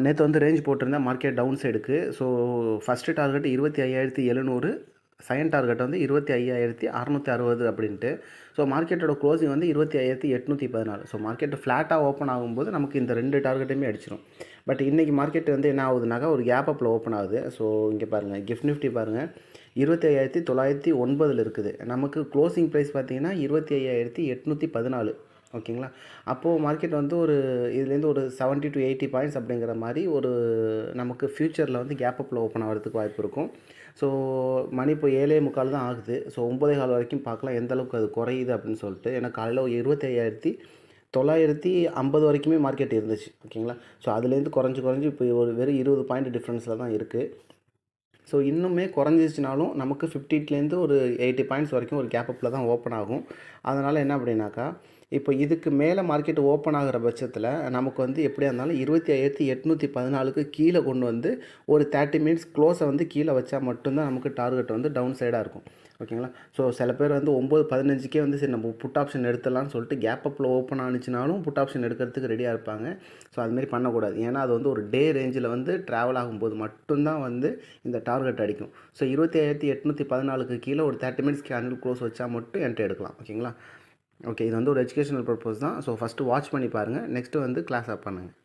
நேற்று வந்து ரேஞ்ச் போட்டிருந்தேன் மார்க்கெட் டவுன் சைடுக்கு. So first target 25,700, second target வந்து 25,660 அப்படின்ட்டு. ஸோ மார்க்கெட்டோட க்ளோசிங் வந்து 25,814. ஸோ மார்க்கெட் ஃப்ளாட்டாக ஓப்பன் ஆகும்போது நமக்கு இந்த 2 டார்கெட்டையுமே அடிச்சிடும். பட் இன்றைக்கி மார்க்கெட் வந்து என்ன ஆகுதுனாக்கா ஒரு கேப் அப்பில் ஓப்பன் ஆகுது. ஸோ இங்கே பாருங்கள், கிஃப்ட் நிஃப்டி பாருங்கள் 25,909 இருக்குது. நமக்கு க்ளோசிங் ப்ரைஸ் பார்த்தீங்கன்னா 25,814. ஓகேங்களா? அப்போது மார்க்கெட் வந்து ஒரு இதுலேருந்து ஒரு 70 to 80 பாயிண்ட்ஸ் அப்படிங்கிற மாதிரி ஒரு நமக்கு ஃப்யூச்சரில் வந்து கேப் அப்பில் ஓப்பன் ஆகிறதுக்கு வாய்ப்பு இருக்கும். ஸோ மணி இப்போ 7:45 தான் ஆகுது. ஸோ 9:15 வரைக்கும் பார்க்கலாம் எந்த அளவுக்கு அது குறையுது அப்படின்னு சொல்லிட்டு. ஏன்னா காலையில் 25,950 வரைக்குமே மார்க்கெட் இருந்துச்சு. ஓகேங்களா? ஸோ அதுலேருந்து குறைஞ்சி இப்போ ஒரு வெறும் 20 பாயிண்ட் டிஃப்ரென்ஸில் தான் இருக்குது. ஸோ இன்னுமே குறைஞ்சிச்சினாலும் நமக்கு 50லேருந்து ஒரு 80 பாயிண்ட்ஸ் வரைக்கும் ஒரு கேப் அப்பில் தான் ஓப்பன் ஆகும். அதனால் என்ன அப்படின்னாக்கா, இப்போ இதுக்கு மேலே மார்க்கெட் ஓப்பன் ஆகிற பட்சத்தில் நமக்கு வந்து எப்படியா இருந்தாலும் 25,814க்கு கீழே கொண்டு வந்து ஒரு 30 மினிட்ஸ் க்ளோஸை வந்து கீழே வச்சா மட்டும்தான் நமக்கு டார்கெட் வந்து டவுன் சைடாக இருக்கும். ஓகேங்களா? ஸோ சில பேர் வந்து 9:15க்கே வந்து சரி நம்ம புட் ஆப்ஷன் எடுத்துடலாம்னு சொல்லிட்டு கேப் அப்பில் ஓப்பன் ஆனிச்சினாலும் புட் ஆப்ஷன் எடுக்கிறதுக்கு ரெடியாக இருப்பாங்க. ஸோ அதுமாரி பண்ணக்கூடாது. ஏன்னா அது வந்து ஒரு டே ரேஞ்சில் வந்து ட்ராவல் ஆகும்போது மட்டும்தான் வந்து இந்த டார்கெட் அடிக்கும். ஸோ 25,814க்கு கீழே ஒரு 30 மினிட்ஸ் கேண்டில் க்ளோஸ் வச்சா மட்டும் என்ட்ரி எடுக்கலாம். ஓகேங்களா? ஓகே, இது வந்து ஒரு எஜுகேஷனல் பர்பஸ் தான். ஸோ ஃபஸ்ட்டு வாட்ச் பண்ணி பாருங்கள். நெக்ஸ்ட்டு வந்து கிளாஸ் ஆப் பண்ணுங்கள்.